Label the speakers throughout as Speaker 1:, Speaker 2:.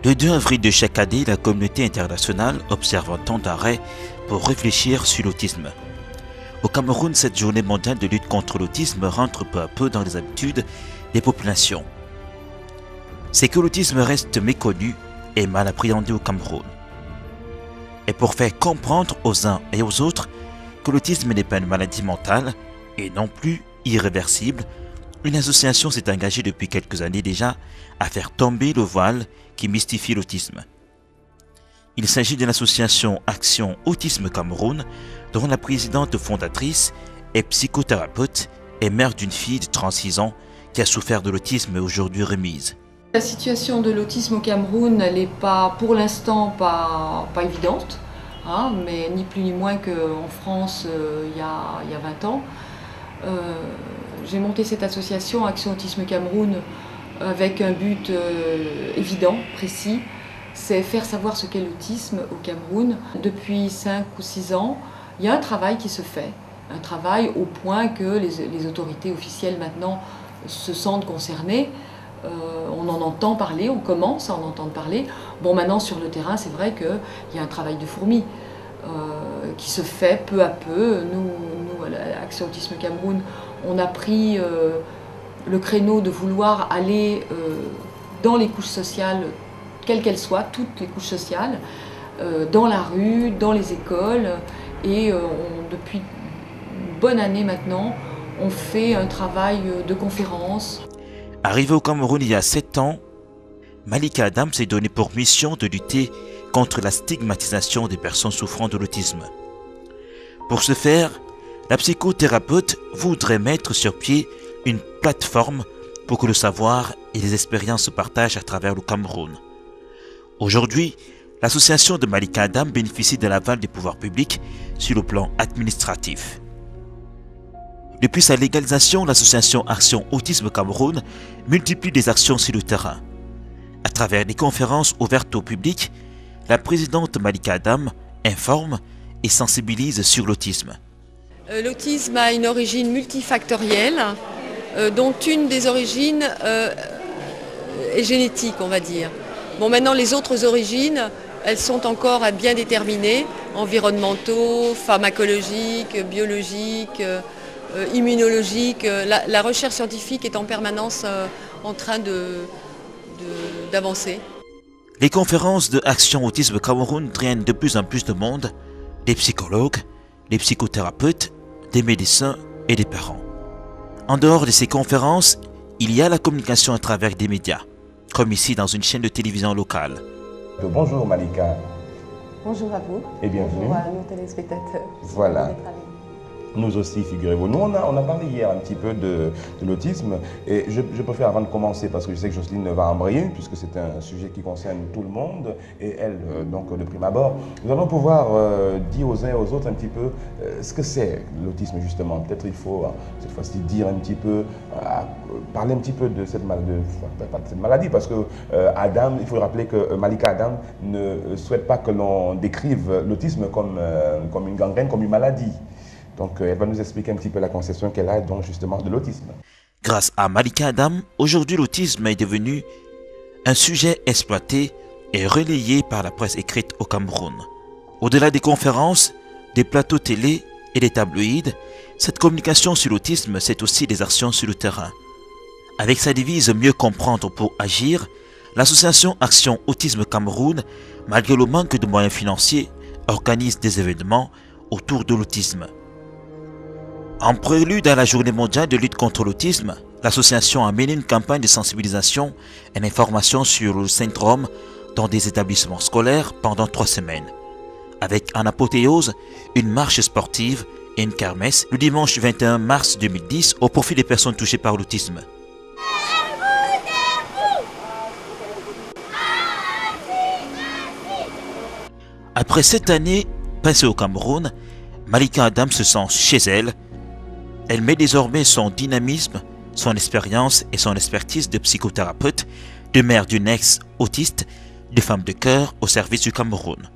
Speaker 1: Le 2 avril de chaque année, la communauté internationale observe un temps d'arrêt pour réfléchir sur l'autisme. Au Cameroun, cette journée mondiale de lutte contre l'autisme rentre peu à peu dans les habitudes des populations. C'est que l'autisme reste méconnu et mal appréhendé au Cameroun. Et pour faire comprendre aux uns et aux autres que l'autisme n'est pas une maladie mentale et non plus irréversible, une association s'est engagée depuis quelques années déjà à faire tomber le voile qui mystifie l'autisme. Il s'agit de l'association Action Autisme Cameroun, dont la présidente fondatrice est psychothérapeute et mère d'une fille de 36 ans qui a souffert de l'autisme et aujourd'hui remise.
Speaker 2: La situation de l'autisme au Cameroun, elle n'est pas, pour l'instant, pas évidente, hein, mais ni plus ni moins qu'en France il y a 20 ans. J'ai monté cette association Action Autisme Cameroun avec un but évident, précis, c'est faire savoir ce qu'est l'autisme au Cameroun. Depuis 5 ou 6 ans, il y a un travail qui se fait, un travail au point que les autorités officielles maintenant se sentent concernées. On en entend parler, on commence à en entendre parler. Bon, maintenant sur le terrain, c'est vrai qu'il y a un travail de fourmi qui se fait peu à peu. Nous à l'Action Autisme Cameroun, on a pris le créneau de vouloir aller dans les couches sociales, quelles qu'elles soient, toutes les couches sociales, dans la rue, dans les écoles. Et depuis une bonne année maintenant, on fait un travail de conférence.
Speaker 1: Arrivée au Cameroun il y a 7 ans, Malika Adam s'est donné pour mission de lutter contre la stigmatisation des personnes souffrant de l'autisme. Pour ce faire, la psychothérapeute voudrait mettre sur pied une plateforme pour que le savoir et les expériences se partagent à travers le Cameroun. Aujourd'hui, l'association de Malika Adam bénéficie de l'aval des pouvoirs publics sur le plan administratif. Depuis sa légalisation, l'association Action Autisme Cameroun multiplie des actions sur le terrain. À travers des conférences ouvertes au public, la présidente Malika Adam informe et sensibilise sur l'autisme.
Speaker 2: L'autisme a une origine multifactorielle, dont une des origines est génétique, on va dire. Bon, maintenant, les autres origines, elles sont encore à bien déterminer, environnementaux, pharmacologiques, biologiques, immunologiques. La recherche scientifique est en permanence en train d'avancer.
Speaker 1: Les conférences de Action Autisme Cameroun traînent de plus en plus de monde, des psychologues, des psychothérapeutes, des médecins et des parents. En dehors de ces conférences, il y a la communication à travers des médias, comme ici dans une chaîne de télévision locale.
Speaker 3: Bonjour Malika.
Speaker 4: Bonjour à vous.
Speaker 3: Et bienvenue.
Speaker 4: Bonjour à nos téléspectateurs.
Speaker 3: Voilà. Nous aussi, figurez-vous. Nous, on a parlé hier un petit peu de l'autisme et je préfère, avant de commencer, parce que je sais que Jocelyne va embrayer, puisque c'est un sujet qui concerne tout le monde et elle, donc de prime abord, nous allons pouvoir dire aux uns et aux autres un petit peu ce que c'est l'autisme justement. Peut-être il faut cette fois-ci dire un petit peu, parler un petit peu de cette maladie, parce que Adam, il faut rappeler que Malika Adam ne souhaite pas que l'on décrive l'autisme comme une gangrène, comme une maladie. Donc, elle va nous expliquer un petit peu la conception qu'elle a donc justement de l'autisme.
Speaker 1: Grâce à Malika Adam, aujourd'hui l'autisme est devenu un sujet exploité et relayé par la presse écrite au Cameroun. Au-delà des conférences, des plateaux télé et des tabloïds, cette communication sur l'autisme, c'est aussi des actions sur le terrain. Avec sa devise « Mieux comprendre pour agir », l'association Action Autisme Cameroun, malgré le manque de moyens financiers, organise des événements autour de l'autisme. En prélude à la journée mondiale de lutte contre l'autisme, l'association a mené une campagne de sensibilisation et d'information sur le syndrome dans des établissements scolaires pendant 3 semaines, avec en apothéose une marche sportive et une kermesse le dimanche 21 mars 2010 au profit des personnes touchées par l'autisme. Après 7 années passées au Cameroun, Malika Adam se sent chez elle. Elle met désormais son dynamisme, son expérience et son expertise de psychothérapeute, de mère d'une ex-autiste, de femme de cœur au service du Cameroun.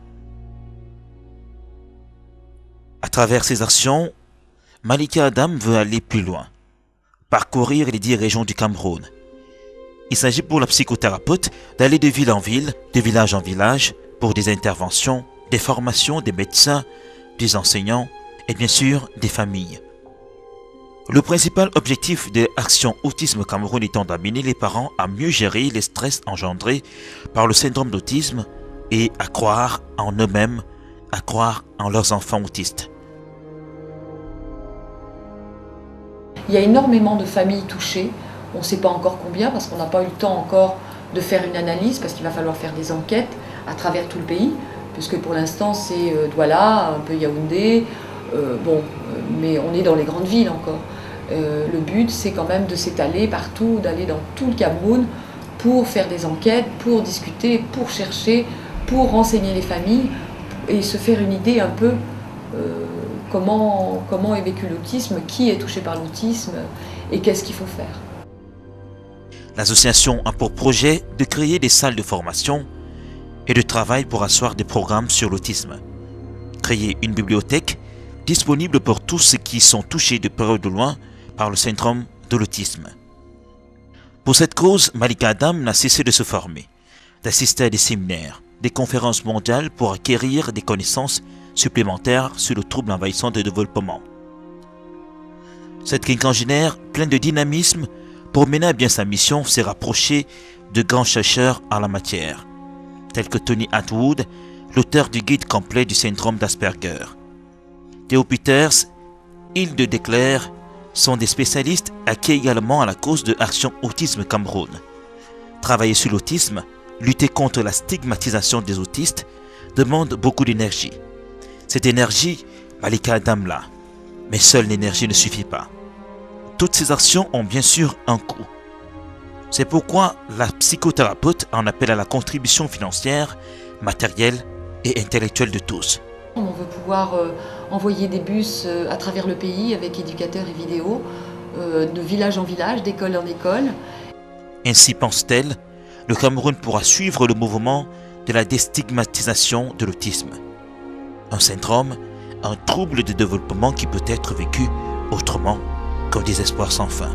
Speaker 1: À travers ses actions, Malika Adam veut aller plus loin, parcourir les 10 régions du Cameroun. Il s'agit pour la psychothérapeute d'aller de ville en ville, de village en village, pour des interventions, des formations des médecins, des enseignants et bien sûr des familles. Le principal objectif de Action Autisme Cameroun étant d'amener les parents à mieux gérer les stress engendrés par le syndrome d'autisme et à croire en eux-mêmes, à croire en leurs enfants autistes.
Speaker 2: Il y a énormément de familles touchées, on ne sait pas encore combien parce qu'on n'a pas eu le temps encore de faire une analyse parce qu'il va falloir faire des enquêtes à travers tout le pays, puisque pour l'instant c'est Douala, un peu Yaoundé, mais on est dans les grandes villes encore. Le but c'est quand même de s'étaler partout, d'aller dans tout le Cameroun pour faire des enquêtes, pour discuter, pour chercher, pour renseigner les familles et se faire une idée un peu comment est vécu l'autisme, qui est touché par l'autisme et qu'est-ce qu'il faut faire.
Speaker 1: L'association a pour projet de créer des salles de formation et de travail pour asseoir des programmes sur l'autisme. Créer une bibliothèque disponible pour tous ceux qui sont touchés de près ou de loin par le syndrome de l'autisme. Pour cette cause, Malika Adam n'a cessé de se former, d'assister à des séminaires, des conférences mondiales pour acquérir des connaissances supplémentaires sur le trouble envahissant de développement. Cette quinquagénaire, pleine de dynamisme, pour mener à bien sa mission, s'est rapprochée de grands chercheurs en la matière, tels que Tony Atwood, l'auteur du guide complet du syndrome d'Asperger. Theo Peters, Hilde Declercq sont des spécialistes acquis également à la cause de Action Autisme Cameroun. Travailler sur l'autisme, lutter contre la stigmatisation des autistes, demande beaucoup d'énergie. Cette énergie, Malika Adam l'a, mais seule l'énergie ne suffit pas. Toutes ces actions ont bien sûr un coût. C'est pourquoi la psychothérapeute en appelle à la contribution financière, matérielle et intellectuelle de tous.
Speaker 2: On veut pouvoir envoyer des bus à travers le pays avec éducateurs et vidéos, de village en village, d'école en école.
Speaker 1: Ainsi pense-t-elle, le Cameroun pourra suivre le mouvement de la déstigmatisation de l'autisme. Un syndrome, un trouble de développement qui peut être vécu autrement qu'un désespoir sans fin.